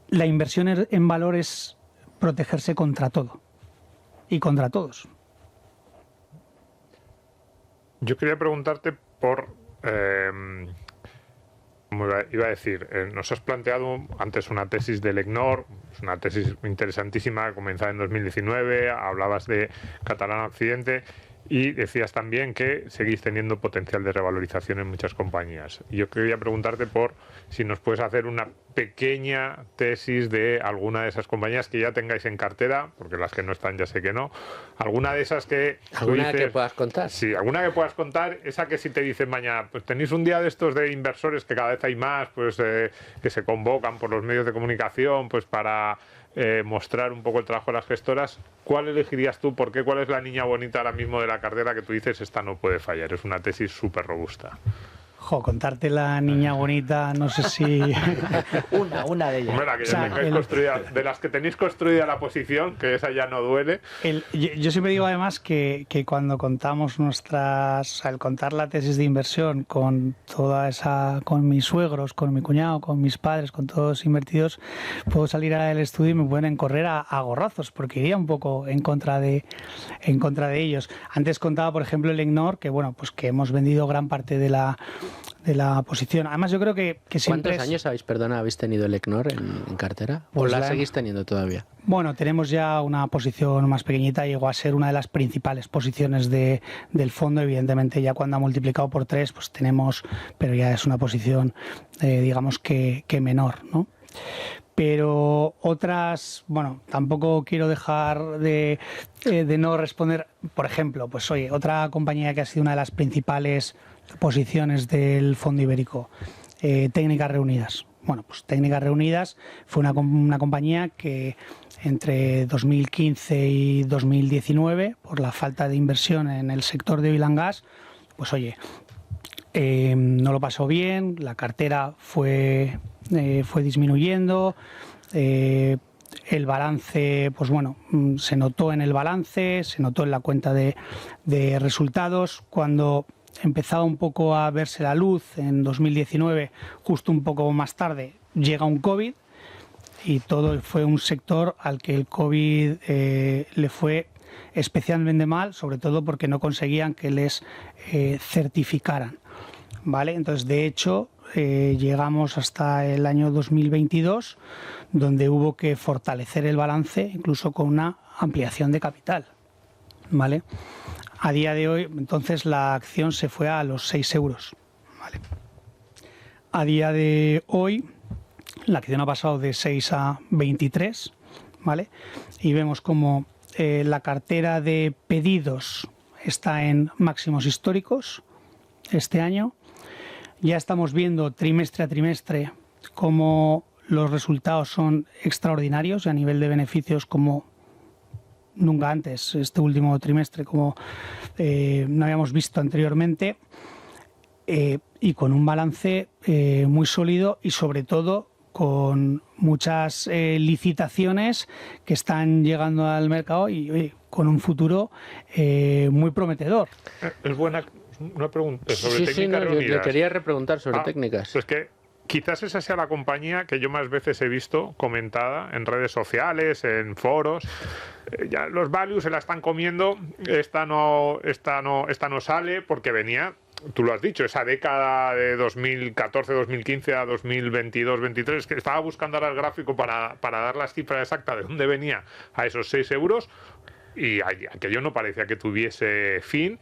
la inversión en valor es protegerse contra todo y contra todos. Yo quería preguntarte por... como iba a decir, nos has planteado antes una tesis del ECNOR, es una tesis interesantísima, comenzada en 2019, hablabas de Catalana Occidente y decías también que seguís teniendo potencial de revalorización en muchas compañías. Yo quería preguntarte por si nos puedes hacer una pequeña tesis de alguna de esas compañías que ya tengáis en cartera, porque las que no están ya sé que no, alguna de esas que... ¿Alguna que puedas contar? Sí, alguna que puedas contar, esa que si te dicen mañana, pues tenéis un día de estos de inversores que cada vez hay más, pues que se convocan por los medios de comunicación, pues para mostrar un poco el trabajo de las gestoras, ¿cuál elegirías tú? ¿Por qué? ¿Cuál es la niña bonita ahora mismo de la cartera que tú dices esta no puede fallar? Es una tesis súper robusta. Contarte la niña bonita, no sé si... una de ellas. Hombre, que ya tengáis construida, de las que tenéis construida la posición, que esa ya no duele. Yo siempre digo además que cuando contamos al contar la tesis de inversión con con mis suegros, con mi cuñado, con mis padres, con todos invertidos, puedo salir del estudio y me pueden correr a gorrazos, porque iría un poco en contra de ellos. Antes contaba, por ejemplo, el ECNOR, que bueno, pues que hemos vendido gran parte de la posición. Además, yo creo que siempre... ¿Cuántos años habéis tenido el ECNOR en cartera? Pues ¿O la seguís teniendo todavía? Bueno, tenemos ya una posición más pequeñita, llegó a ser una de las principales posiciones del fondo. Evidentemente, ya cuando ha multiplicado por 3, pues tenemos, pero ya es una posición, digamos que menor, ¿no? Pero otras, bueno, tampoco quiero dejar de no responder. Por ejemplo, pues oye, otra compañía que ha sido una de las principales posiciones del fondo ibérico, Técnicas Reunidas. Bueno, pues Técnicas Reunidas fue una compañía que entre 2015 y 2019, por la falta de inversión en el sector de oil and gas, pues oye, no lo pasó bien, la cartera fue disminuyendo, el balance, pues bueno, se notó en el balance, se notó en la cuenta de resultados. Cuando empezaba un poco a verse la luz en 2019, justo un poco más tarde, llega un COVID y todo fue un sector al que el COVID le fue especialmente mal, sobre todo porque no conseguían que les certificaran, ¿vale? Entonces, de hecho, llegamos hasta el año 2022, donde hubo que fortalecer el balance, incluso con una ampliación de capital, ¿vale? A día de hoy, entonces, la acción se fue a los 6 euros, ¿vale? A día de hoy, La acción ha pasado de 6 a 23, ¿vale? Y vemos como la cartera de pedidos está en máximos históricos este año. Ya estamos viendo trimestre a trimestre cómo los resultados son extraordinarios a nivel de beneficios como nunca antes, este último trimestre, como no habíamos visto anteriormente, y con un balance muy sólido y sobre todo con muchas licitaciones que están llegando al mercado y con un futuro muy prometedor. Es buena una pregunta sobre técnicas yo reunidas. le quería repreguntar sobre técnicas. Pues que quizás esa sea la compañía que yo más veces he visto comentada en redes sociales, en foros. Ya los values se la están comiendo, esta no sale porque venía, tú lo has dicho, esa década de 2014-2015 a 2022-23, que estaba buscando ahora el gráfico para dar la cifra exacta de dónde venía a esos 6 euros, y aquello no parecía que tuviese fin.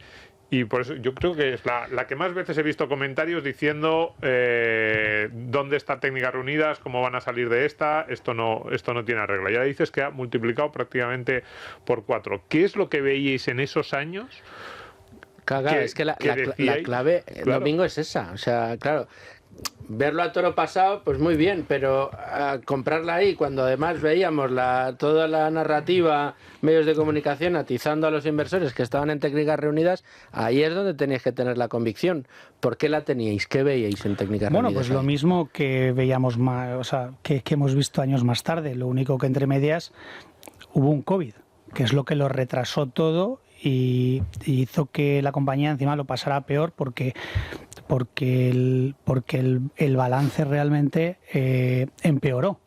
Y por eso yo creo que es la que más veces he visto comentarios diciendo dónde está Técnicas Reunidas, cómo van a salir de esto no tiene arreglo. Ya dices que ha multiplicado prácticamente por 4. ¿Qué es lo que veíais en esos años? Caga, es que la clave, claro, Domingo, es esa. O sea, claro, verlo a toro pasado, pues muy bien, pero comprarla ahí, cuando además veíamos toda la narrativa, medios de comunicación atizando a los inversores que estaban en Técnicas Reunidas, ahí es donde teníais que tener la convicción. ¿Por qué la teníais? ¿Qué veíais en Técnicas Reunidas? Bueno, pues lo mismo que veíamos más, o sea, que hemos visto años más tarde. Lo único que entre medias hubo un COVID, que es lo que lo retrasó todo y hizo que la compañía encima lo pasara peor porque el balance realmente empeoró.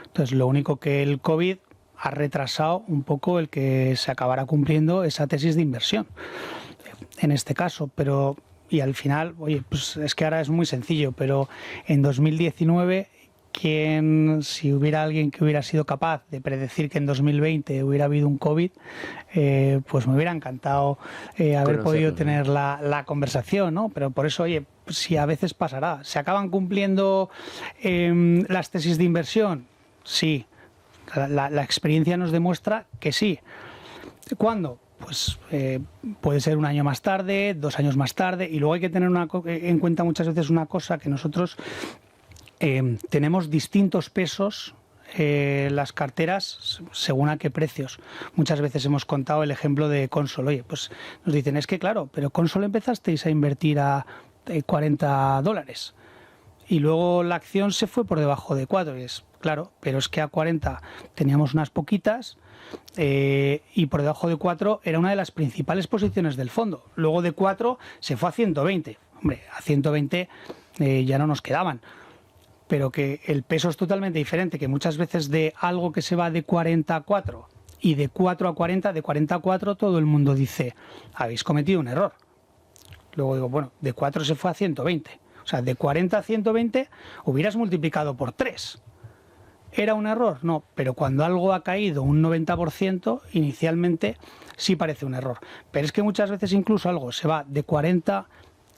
Entonces, lo único que el COVID ha retrasado un poco el que se acabara cumpliendo esa tesis de inversión, en este caso. Pero, y al final, oye, pues es que ahora es muy sencillo, pero en 2019... si hubiera alguien que hubiera sido capaz de predecir que en 2020 hubiera habido un COVID, pues me hubiera encantado haber podido tener la conversación, ¿no? Pero por eso, oye, si a veces pasará. ¿Se acaban cumpliendo las tesis de inversión? Sí. La experiencia nos demuestra que sí. ¿Cuándo? Pues puede ser un año más tarde, 2 años más tarde, y luego hay que tener en cuenta muchas veces una cosa, que nosotros tenemos distintos pesos las carteras según a qué precios. Muchas veces hemos contado el ejemplo de Consol. Oye, pues nos dicen, es que claro, pero Consol empezasteis a invertir a $40 y luego la acción se fue por debajo de 4. Y es claro, pero es que a 40 teníamos unas poquitas y por debajo de 4 era una de las principales posiciones del fondo. Luego de 4 se fue a 120. Hombre, a 120 ya no nos quedaban. Pero que el peso es totalmente diferente, que muchas veces de algo que se va de 40 a 4 y de 4 a 40, de 40 a 4 todo el mundo dice, habéis cometido un error. Luego digo, bueno, de 4 se fue a 120. O sea, de 40 a 120 hubieras multiplicado por 3. ¿Era un error? No, pero cuando algo ha caído un 90%, inicialmente sí parece un error. Pero es que muchas veces incluso algo se va de 40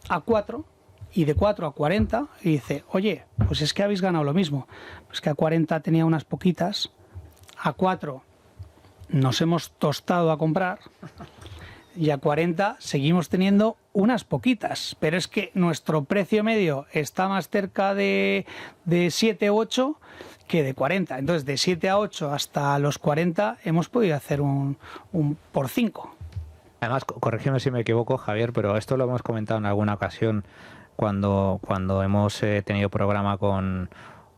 a 4 y de 4 a 40 y dice, oye, pues es que habéis ganado lo mismo. Pues que a 40 tenía unas poquitas, a 4 nos hemos tostado a comprar y a 40 seguimos teniendo unas poquitas. Pero es que nuestro precio medio está más cerca de 7 u 8 que de 40. Entonces, de 7 a 8 hasta los 40 hemos podido hacer un por 5. Además, corrígeme si me equivoco, Javier, pero esto lo hemos comentado en alguna ocasión cuando hemos tenido programa con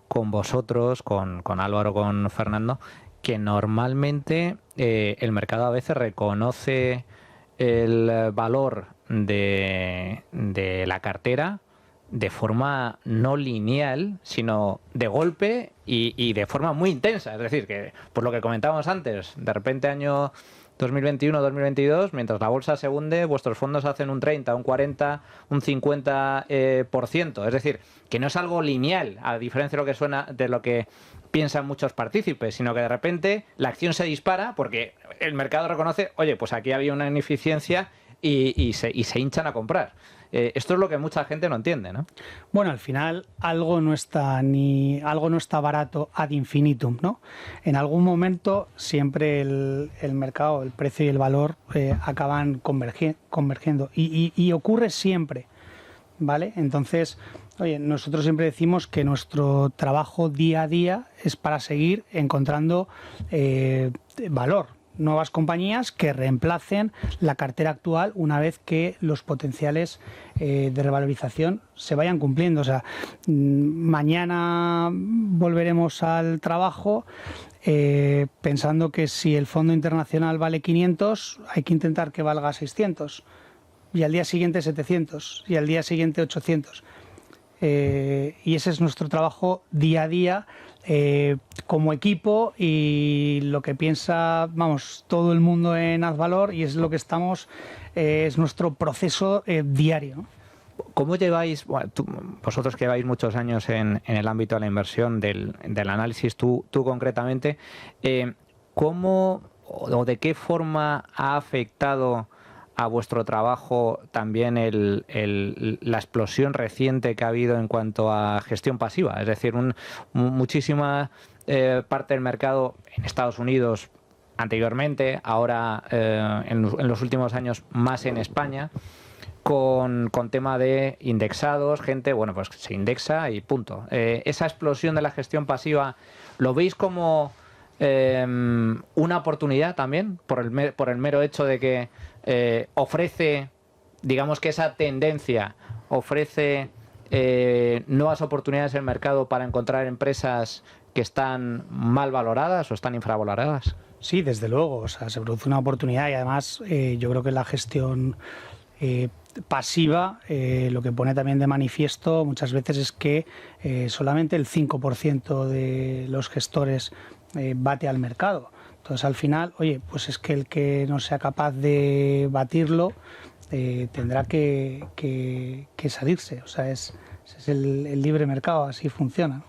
vosotros, con Álvaro, con Fernando, que normalmente el mercado a veces reconoce el valor de la cartera de forma no lineal, sino de golpe y de forma muy intensa. Es decir, que por lo que comentábamos antes, de repente año 2021-2022, mientras la bolsa se hunde, vuestros fondos hacen un 30, un 40, un 50%. Es decir, que no es algo lineal, a diferencia de lo que suena, de lo que piensan muchos partícipes, sino que de repente la acción se dispara porque el mercado reconoce, oye, pues aquí había una ineficiencia y se hinchan a comprar. Esto es lo que mucha gente no entiende, ¿no? Bueno, al final algo no está barato ad infinitum, ¿no? En algún momento siempre el mercado, el precio y el valor acaban convergiendo y ocurre siempre, ¿vale? Entonces, oye, nosotros siempre decimos que nuestro trabajo día a día es para seguir encontrando valor, nuevas compañías que reemplacen la cartera actual una vez que los potenciales de revalorización se vayan cumpliendo. O sea, mañana volveremos al trabajo pensando que si el fondo internacional vale 500, hay que intentar que valga 600, y al día siguiente 700, y al día siguiente 800. Y ese es nuestro trabajo día a día como equipo, y lo que piensa, vamos, todo el mundo en Azvalor, y es lo que estamos, es nuestro proceso diario, ¿no? ¿Cómo lleváis, vosotros que lleváis muchos años en el ámbito de la inversión, del análisis, tú concretamente, cómo o de qué forma ha afectado a vuestro trabajo también la explosión reciente que ha habido en cuanto a gestión pasiva? Es decir, muchísima parte del mercado en Estados Unidos anteriormente, ahora en los últimos años más en España, con tema de indexados, gente, bueno, pues se indexa y punto. Esa explosión de la gestión pasiva, ¿lo veis como una oportunidad también por el mero hecho de que ofrece, digamos que esa tendencia ofrece nuevas oportunidades en el mercado para encontrar empresas que están mal valoradas o están infravaloradas? Sí, desde luego, o sea, se produce una oportunidad, y además yo creo que la gestión pasiva lo que pone también de manifiesto muchas veces es que solamente el 5% de los gestores bate al mercado. Entonces, al final, oye, pues es que el que no sea capaz de batirlo tendrá que salirse. O sea, es el libre mercado, así funciona.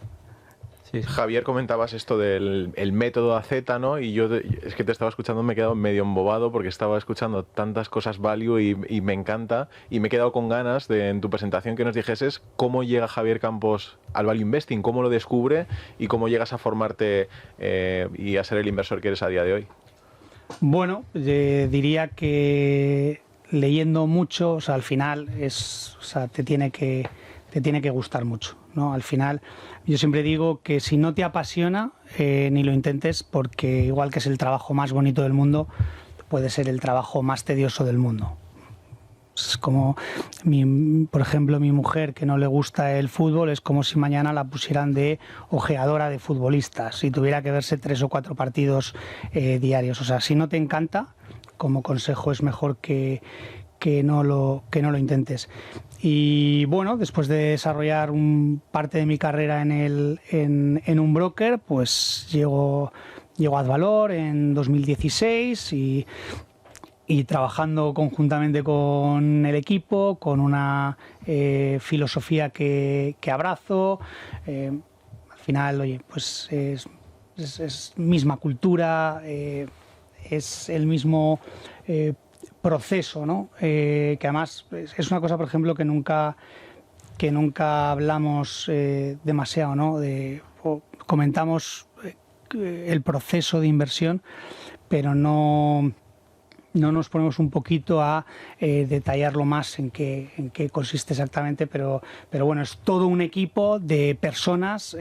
Sí. Javier, comentabas esto del método AZ, ¿no? Y yo es que te estaba escuchando, me he quedado medio embobado porque estaba escuchando tantas cosas value y me encanta, y me he quedado con ganas de, en tu presentación, que nos dijeses cómo llega Javier Campos al value investing, cómo lo descubre y cómo llegas a formarte y a ser el inversor que eres a día de hoy. Bueno, diría que leyendo mucho, o sea, al final te tiene que gustar mucho, ¿no? Al final, yo siempre digo que si no te apasiona, ni lo intentes, porque igual que es el trabajo más bonito del mundo, puede ser el trabajo más tedioso del mundo. Es como, por ejemplo, mi mujer, que no le gusta el fútbol, es como si mañana la pusieran de ojeadora de futbolistas y tuviera que verse 3 o 4 partidos diarios. O sea, si no te encanta, como consejo es mejor que no lo intentes. Y bueno, después de desarrollar parte de mi carrera en un broker, pues llego a Azvalor en 2016 y trabajando conjuntamente con el equipo, con una filosofía que abrazo. Al final, oye, pues es misma cultura, es el mismo proceso, ¿no? Que además es una cosa, por ejemplo, que nunca hablamos demasiado, ¿no? Comentamos el proceso de inversión, pero no nos ponemos un poquito a detallarlo más en qué consiste exactamente, pero bueno, es todo un equipo de personas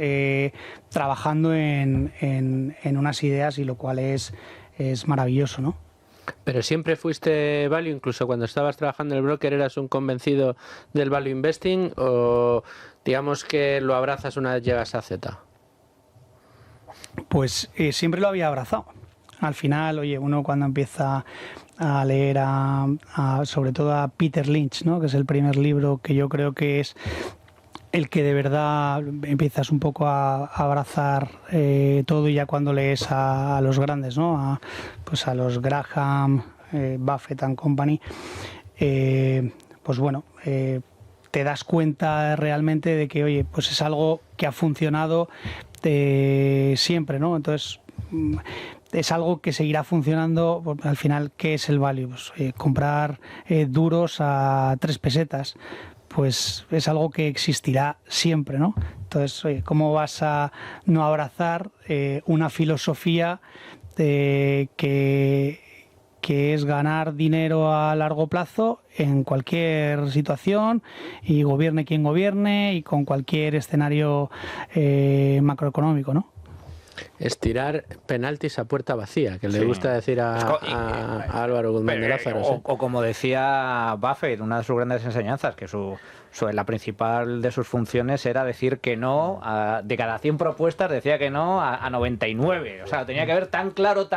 trabajando en unas ideas, y lo cual es maravilloso, ¿no? ¿Pero siempre fuiste value? Incluso cuando estabas trabajando en el broker, ¿eras un convencido del value investing, o digamos que lo abrazas una vez llegas a Z? Pues siempre lo había abrazado. Al final, oye, uno cuando empieza a leer sobre todo a Peter Lynch, ¿no? Que es el primer libro que yo creo que es el que de verdad empiezas un poco a abrazar todo, y ya cuando lees a los grandes, ¿no? Pues a los Graham, Buffett and Company, pues bueno, te das cuenta realmente de que, oye, pues es algo que ha funcionado siempre, ¿no? Entonces, es algo que seguirá funcionando. Al final, ¿qué es el value? Pues, comprar duros a 3 pesetas, pues es algo que existirá siempre, ¿no? Entonces, oye, ¿cómo vas a no abrazar una filosofía que es ganar dinero a largo plazo en cualquier situación, y gobierne quien gobierne y con cualquier escenario macroeconómico, ¿no? Estirar penaltis a puerta vacía, que le gusta decir a Álvaro Guzmán de Lázaro. O como decía Buffett, una de sus grandes enseñanzas, que la principal de sus funciones era decir que no, de cada 100 propuestas decía que no a 99. O sea, tenía que ver tan claro,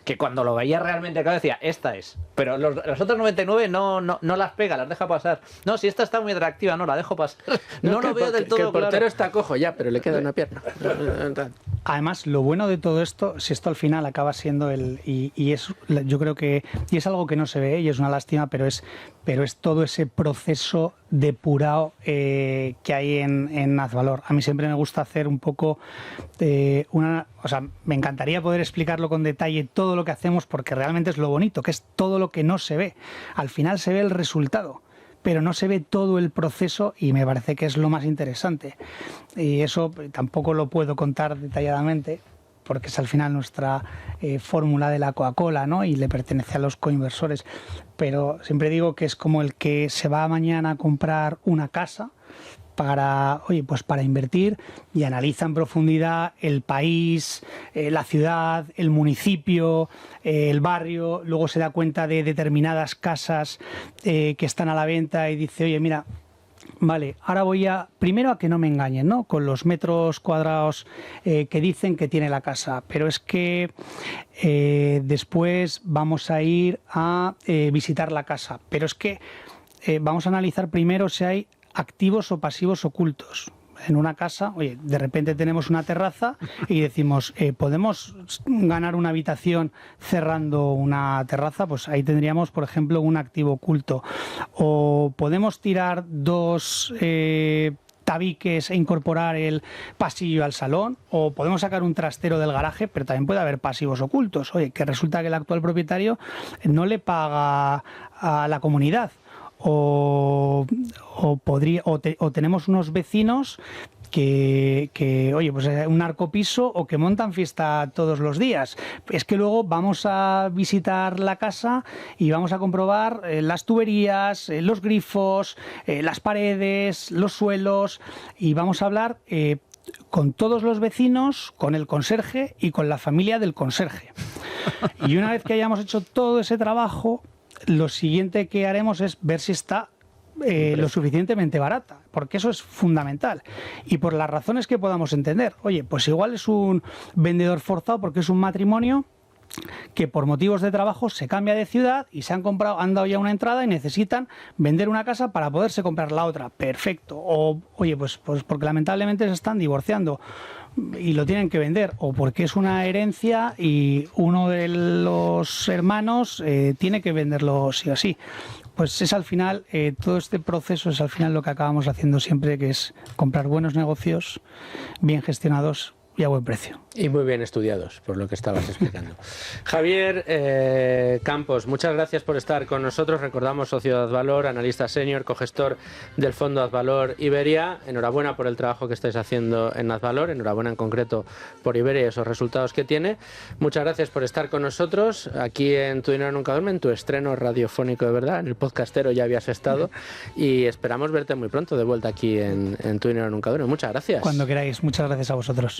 que cuando lo veía realmente claro decía, esta es. Pero los otros 99 no las pega, las deja pasar. No, si esta está muy atractiva, no la dejo pasar. No lo veo del todo que el portero claro. está cojo ya, pero le queda una pierna. Además, lo bueno de todo esto, si esto al final acaba siendo yo creo que, y es algo que no se ve y es una lástima, pero es todo ese proceso depurado que hay en Azvalor. A mí siempre me gusta hacer un poco o sea, me encantaría poder explicarlo con detalle todo lo que hacemos, porque realmente es lo bonito, que es todo lo que no se ve. Al final se ve el resultado, pero no se ve todo el proceso, y me parece que es lo más interesante. Y eso tampoco lo puedo contar detalladamente, porque es al final nuestra fórmula de la Coca-Cola, ¿no? Y le pertenece a los coinversores. Pero siempre digo que es como el que se va mañana a comprar una casa para invertir, y analiza en profundidad el país, la ciudad, el municipio, el barrio. Luego se da cuenta de determinadas casas que están a la venta y dice, oye, mira, vale, ahora voy primero a que no me engañen, ¿no? Con los metros cuadrados que dicen que tiene la casa, pero es que después vamos a ir a visitar la casa, pero es que vamos a analizar primero si hay activos o pasivos ocultos. En una casa, oye, de repente tenemos una terraza y decimos, ¿podemos ganar una habitación cerrando una terraza? Pues ahí tendríamos, por ejemplo, un activo oculto. O podemos tirar 2 tabiques e incorporar el pasillo al salón, o podemos sacar un trastero del garaje, pero también puede haber pasivos ocultos. Oye, que resulta que el actual propietario no le paga a la comunidad. O tenemos unos vecinos que oye, pues un narcopiso, o que montan fiesta todos los días. Es que luego vamos a visitar la casa y vamos a comprobar las tuberías, los grifos, las paredes, los suelos, y vamos a hablar con todos los vecinos, con el conserje y con la familia del conserje. Y una vez que hayamos hecho todo ese trabajo, lo siguiente que haremos es ver si está lo suficientemente barata, porque eso es fundamental, y por las razones que podamos entender. Oye, pues igual es un vendedor forzado porque es un matrimonio que por motivos de trabajo se cambia de ciudad y han dado ya una entrada y necesitan vender una casa para poderse comprar la otra. Perfecto. O oye, pues porque lamentablemente se están divorciando y lo tienen que vender, o porque es una herencia y uno de los hermanos tiene que venderlo sí o sí. Pues es al final, todo este proceso es al final lo que acabamos haciendo siempre, que es comprar buenos negocios, bien gestionados y a buen precio. Y muy bien estudiados, por lo que estabas explicando. Javier Campos, muchas gracias por estar con nosotros. Recordamos, socio de Azvalor, analista senior, cogestor del fondo Azvalor Iberia. Enhorabuena por el trabajo que estáis haciendo en Azvalor, enhorabuena en concreto por Iberia y esos resultados que tiene. Muchas gracias por estar con nosotros aquí en Tu Dinero Nunca Duerme, en tu estreno radiofónico de verdad. En el podcastero ya habías estado y esperamos verte muy pronto de vuelta aquí en Tu Dinero Nunca Duerme. Muchas gracias. Cuando queráis, muchas gracias a vosotros.